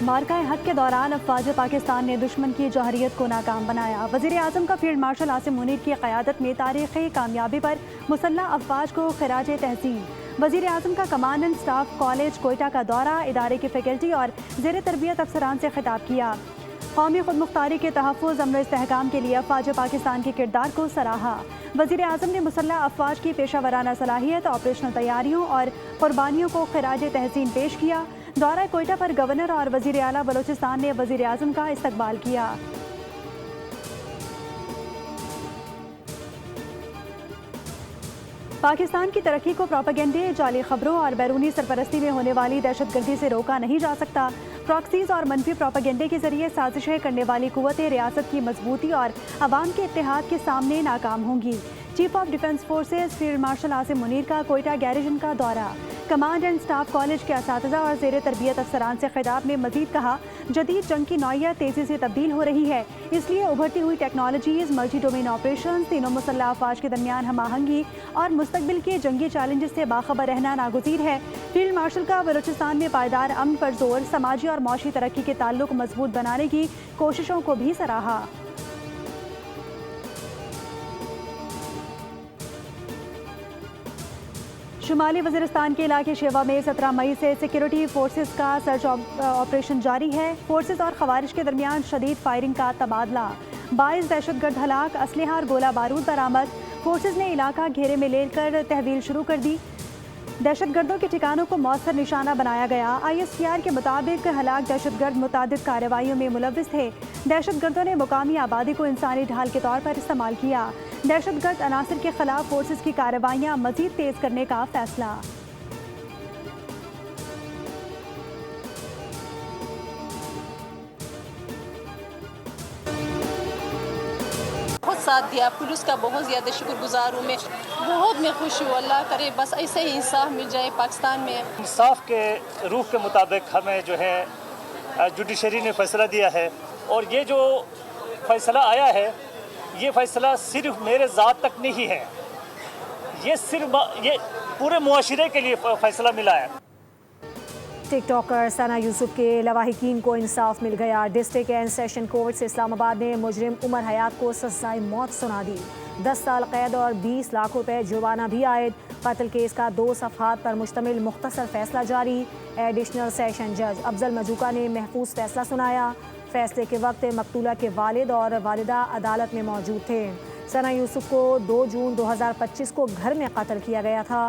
मार्का हक के दौरान अफवाज पाकिस्तान ने दुश्मन की जौहरियत को नाकाम बनाया। वज़ीर आज़म का फील्ड मार्शल आसिम मुनीर की क़यादत में तारीख़ी कामयाबी पर मुसल्लह अफवाज को ख़िराज तहसीन। वज़ीर आज़म का कमांडेंट स्टाफ कॉलेज कोयटा का दौरा, इदारे की फ़ैकल्टी और ज़ेर तरबियत अफसरान से खिताब किया। कौमी खुद मुख्तारी के तहफ़्फ़ुज़ अमन इस्तेहकाम के लिए अफवाज पाकिस्तान के किरदार को सराहा। वज़ीर आज़म ने मुसल्लह अफवाज की पेशा वराना सलाहियत, ऑपरेशनल तैयारियों और क़ुरबानियों को ख़िराज तहसीन पेश किया। दौरा कोयटा पर गवर्नर और वज़ीर आला बलोचिस्तान ने वज़ीर आज़म का इस्तकबाल किया। पाकिस्तान की तरक्की को प्रोपेगेंडे, जाली खबरों और बैरूनी सरपरस्ती में होने वाली दहशतगर्दी से रोका नहीं जा सकता। प्रॉक्सीज और मनफी प्रोपेगेंडे के जरिए साजिशें करने वाली कुव्वतें रियासत की मजबूती और अवाम के इत्तेहाद के सामने नाकाम होंगी। Chief of defence forces field marshal Asim Munir का कोयटा गैरिजन का दौरा। कमांड एंड स्टाफ कॉलेज के असातिज़ा और ज़ेर तरबियत अफसरान से खिताब में मजीद कहा, जदीद जंग की नौइयत तेज़ी से तब्दील हो रही है, इसलिए उभरती हुई टेक्नोलॉजीज़, मल्टी डोमेन ऑपरेशन, तीनों मुसल्लह अफवाज के दरमियान हम आहंगी और मुस्तकबिल के जंगी चैलेंजेस से बाखबर रहना नागुज़ीर है। फील्ड मार्शल का बलूचिस्तान में पायदार अमन पर जोर, समाजी और मौशी तरक्की के ताल्लुक मजबूत बनाने की कोशिशों को भी सराहा। शुमाली वज़ीरिस्तान के इलाके शेवा में 17 मई से सिक्योरिटी फोर्सेस का सर्च ऑपरेशन जारी है। फोर्सेस और खवारिश के दरमियान शदीद फायरिंग का तबादला, 22 दहशतगर्द हलाक, असलहा और गोला बारूद बरामद। फोर्सेस ने इलाका घेरे में लेकर तहवील शुरू कर दी। दहशतगर्दों के ठिकानों को मौसर निशाना बनाया गया। ISPR के मुताबिक हलाक दहशतगर्द मुतादिद कार्रवाइयों में मुलव्विस थे। दहशतगर्दों ने मुकामी आबादी को इंसानी ढाल के तौर पर इस्तेमाल किया। दहशतगर्द अनासर के खिलाफ फोर्सेस की कार्रवाइयाँ मजीद तेज करने का फैसला। बहुत साथ दिया, पुलिस का बहुत ज़्यादा शुक्रगुजार हूँ मैं, बहुत मैं खुश हूँ। अल्लाह करे बस ऐसे ही इंसाफ मिल जाए पाकिस्तान में। इंसाफ के रूह के मुताबिक हमें जो है जुडिशरी ने फैसला दिया है, और ये जो फैसला आया है, ये फैसला सिर्फ मेरे ज़ात तक नहीं है, ये पूरे मुआशरे के लिए फैसला मिला है। टिकटॉकर सना यूसुफ के लवाहिकीन को इंसाफ मिल गया। डिस्ट्रिक्ट एंड सेशन कोर्ट से इस्लामाबाद ने मुजरिम उमर हयात को सज़ाए मौत सुना दी। 10 साल कैद और 20 लाख रुपए जुर्माना भी आयद। कत्ल केस का 2 सफ़हात पर मुश्तमिल मुख्तसर फैसला जारी। एडिशनल सेशन जज अफजल मजूका ने महफूज फैसला सुनाया। फैसले के वक्त मकतूला के वालिद और वालिदा अदालत में मौजूद थे। सना यूसुफ को 2 जून 2025 को घर में कत्ल किया गया था।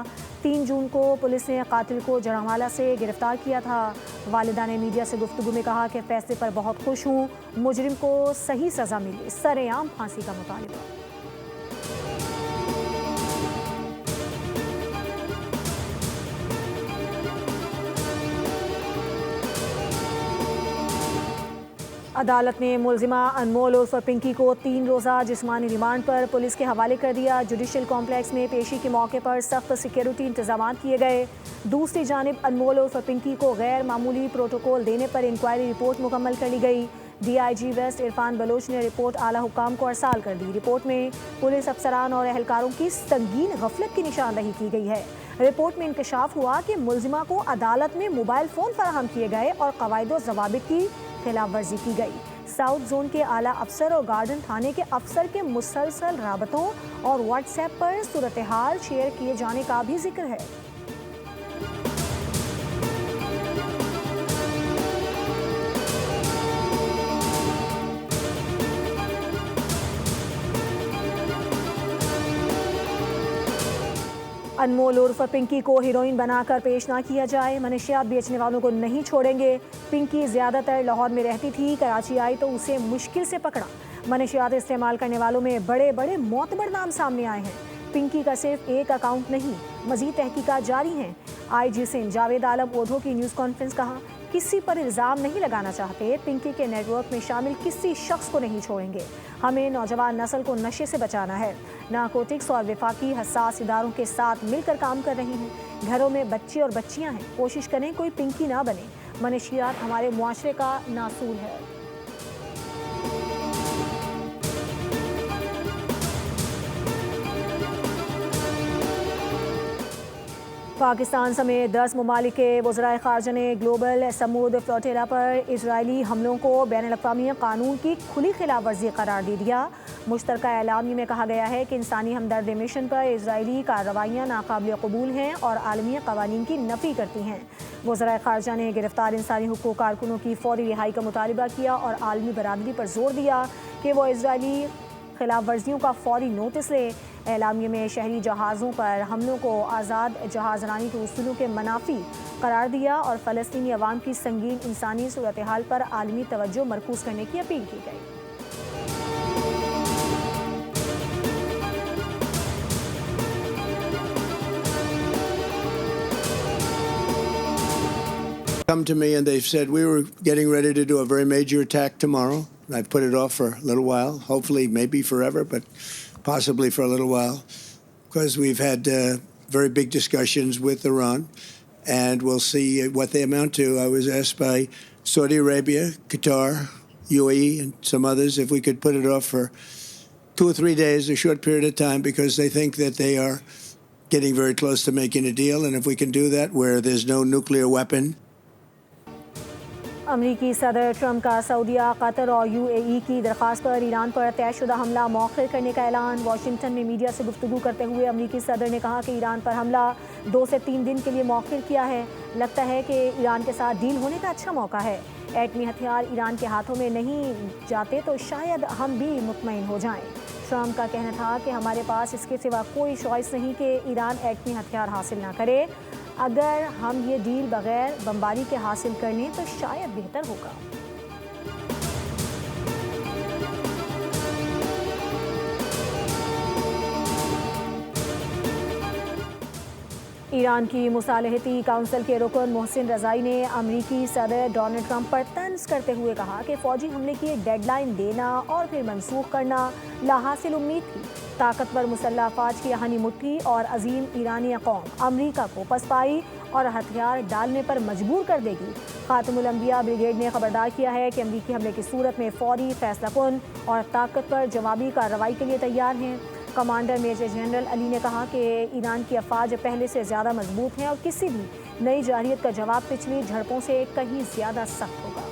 3 जून को पुलिस ने कातिल को जड़ावाला से गिरफ्तार किया था। वालिदा ने मीडिया से गुफ्तगू में कहा कि फैसले पर बहुत खुश हूँ, मुजरिम को सही सज़ा मिली, सरेआम फांसी का मुतालिबा। अदालत ने मुलजिमा अनमोल उर्फ पिंकी को 3 रोज़ा जिस्मानी रिमांड पर पुलिस के हवाले कर दिया। जुडिशल कॉम्प्लेक्स में पेशी के मौके पर सख्त सिक्योरिटी इंतजाम किए गए। दूसरी जानिब अनमोल उर्फ पिंकी को गैर मामूली प्रोटोकॉल देने पर इंक्वायरी रिपोर्ट मुकम्मल कर ली गई। DIG वेस्ट इरफान बलोच ने रिपोर्ट आला हुकाम को अरसाल कर दी। रिपोर्ट में पुलिस अफसरान और एहलकारों की संगीन गफलत की निशानदही की गई है। रिपोर्ट में इंकशाफ हुआ कि मुलजिमा को अदालत में मोबाइल फ़ोन फराहम किए गए और कवायद ज़वाबित की खिलाफ वर्जी की गई। साउथ जोन के आला अफसर और गार्डन थाने के अफसर के मुसलसल राबतों और व्हाट्सएप पर सूरत हाल शेयर किए जाने का भी जिक्र है। अनमोल उर्फ पिंकी को हीरोइन बनाकर पेश ना किया जाए, मनशियात बेचने वालों को नहीं छोड़ेंगे। पिंकी ज़्यादातर लाहौर में रहती थी, कराची आई तो उसे मुश्किल से पकड़ा। मनशियात इस्तेमाल करने वालों में बड़े बड़े मोतबर नाम सामने आए हैं। पिंकी का सिर्फ एक अकाउंट नहीं, मज़ीद तहकीकात जारी हैं। IG सिंध जावेद आलम ओधो की न्यूज़ कॉन्फ्रेंस, कहा किसी पर इल्ज़ाम नहीं लगाना चाहते, पिंकी के नेटवर्क में शामिल किसी शख्स को नहीं छोड़ेंगे। हमें नौजवान नस्ल को नशे से बचाना है। नारकोटिक्स और वफाकी हसास इदारों के साथ मिलकर काम कर रही हैं। घरों में बच्चे और बच्चियां हैं, कोशिश करें कोई पिंकी ना बने। मनशियात हमारे मुआशरे का नासूर है। پاکستان سمیت 10 ممالک کے وزرائے خارجہ نے گلوبل سمود فلوٹیلا پر اسرائیلی حملوں کو بین الاقوامی قانون کی کھلی خلاف ورزی قرار دے دیا۔ مشترکہ اعلامیے میں کہا گیا ہے کہ انسانی ہمدردی مشن پر اسرائیلی کارروائیاں ناقابل قبول ہیں اور عالمی قوانین کی نفی کرتی ہیں۔ وزرائے خارجہ نے گرفتار انسانی حقوق کارکنوں کی فوری رہائی کا مطالبہ کیا اور عالمی برادری پر زور دیا کہ وہ اسرائیلی خلاف ورزیوں کا فوری نوٹس لے۔ اعلامیے میں شہری جہازوں پر حملوں کو آزاد جہاز رانی کے اصولوں کے منافی قرار دیا اور فلسطینی عوام کی سنگین انسانی صورتحال پر عالمی توجہ مرکوز کرنے کی اپیل کی گئی۔ Come to me and they've said we were getting ready to do a very major attack tomorrow. I've put it off for a little while, hopefully maybe forever, but possibly for a little while, because we've had very big discussions with Iran, and we'll see what they amount to. I was asked by Saudi Arabia, Qatar, UAE, and some others if we could put it off for 2 or 3 days, a short period of time, because they think that they are getting very close to making a deal, and if we can do that where there's no nuclear weapon. امریکی صدر Trump کا سعودیہ، قطر اور UAE کی درخواست پر ایران پر طے شدہ حملہ مؤخر کرنے کا اعلان۔ واشنگٹن میں میڈیا سے گفتگو کرتے ہوئے امریکی صدر نے کہا کہ ایران پر حملہ 2 سے 3 دن کے لیے مؤخر کیا ہے۔ لگتا ہے کہ ایران کے ساتھ ڈیل ہونے کا اچھا موقع ہے۔ ایٹمی ہتھیار ایران کے ہاتھوں میں نہیں جاتے تو شاید ہم بھی مطمئن ہو جائیں۔ ٹرمپ کا کہنا تھا کہ ہمارے پاس اس کے سوا کوئی چوائس نہیں کہ ایران ایٹمی ہتھیار حاصل نہ کرے۔ اگر ہم یہ ڈیل بغیر بمباری کے حاصل کر لیں تو شاید بہتر ہوگا۔ ایران کی مصالحتی کونسل کے رکن محسن رضائی نے امریکی صدر ڈونلڈ ٹرمپ پر طنز کرتے ہوئے کہا کہ فوجی حملے کی ایک ڈیڈ لائن دینا اور پھر منسوخ کرنا لاحاصل امید تھی۔ طاقتور مسلح افواج کی یہاں مٹھی اور عظیم ایرانی قوم امریکہ کو پسپائی اور ہتھیار ڈالنے پر مجبور کر دے گی۔ خاتم الانبیاء بریگیڈ نے خبردار کیا ہے کہ امریکی حملے کی صورت میں فوری، فیصلہ کن اور طاقتور جوابی کارروائی کے لیے تیار ہیں۔ کمانڈر میجر جنرل علی نے کہا کہ ایران کی افواج پہلے سے زیادہ مضبوط ہیں اور کسی بھی نئی جارحیت کا جواب پچھلی جھڑپوں سے کہیں زیادہ سخت ہوگا۔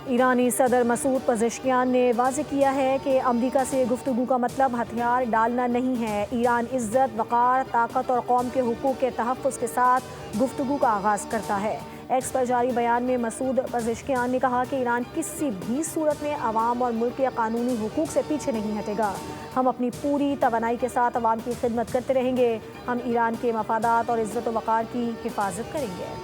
ایرانی صدر مسعود پزشکیان نے واضح کیا ہے کہ امریکہ سے گفتگو کا مطلب ہتھیار ڈالنا نہیں ہے۔ ایران عزت، وقار، طاقت اور قوم کے حقوق کے تحفظ کے ساتھ گفتگو کا آغاز کرتا ہے۔ ایکس پر جاری بیان میں مسعود پزشکیان نے کہا کہ ایران کسی بھی صورت میں عوام اور ملک کے قانونی حقوق سے پیچھے نہیں ہٹے گا۔ ہم اپنی پوری توانائی کے ساتھ عوام کی خدمت کرتے رہیں گے۔ ہم ایران کے مفادات اور عزت و وقار کی حفاظت کریں گے۔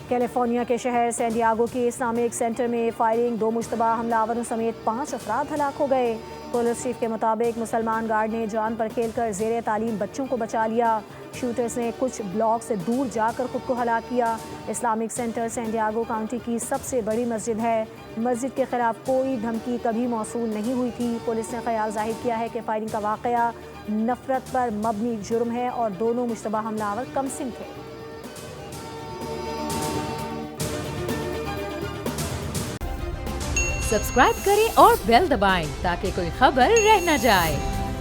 کیلیفورنیا کے شہر سین ڈیاگو کے اسلامک سینٹر میں فائرنگ، 2 مشتبہ حملہ آوروں سمیت 5 افراد ہلاک ہو گئے۔ پولیس چیف کے مطابق مسلمان گارڈ نے جان پر کھیل کر زیر تعلیم بچوں کو بچا لیا۔ شوٹرز نے کچھ بلاک سے دور جا کر خود کو ہلاک کیا۔ اسلامک سینٹر سین ڈیاگو کاؤنٹی کی سب سے بڑی مسجد ہے۔ مسجد کے خلاف کوئی دھمکی کبھی موصول نہیں ہوئی تھی۔ پولیس نے خیال ظاہر کیا ہے کہ فائرنگ کا واقعہ نفرت پر مبنی جرم ہے اور دونوں مشتبہ حملہ آور کم سن تھے۔ سبسکرائب کریں اور بیل دبائیں تاکہ کوئی خبر رہ نہ جائے۔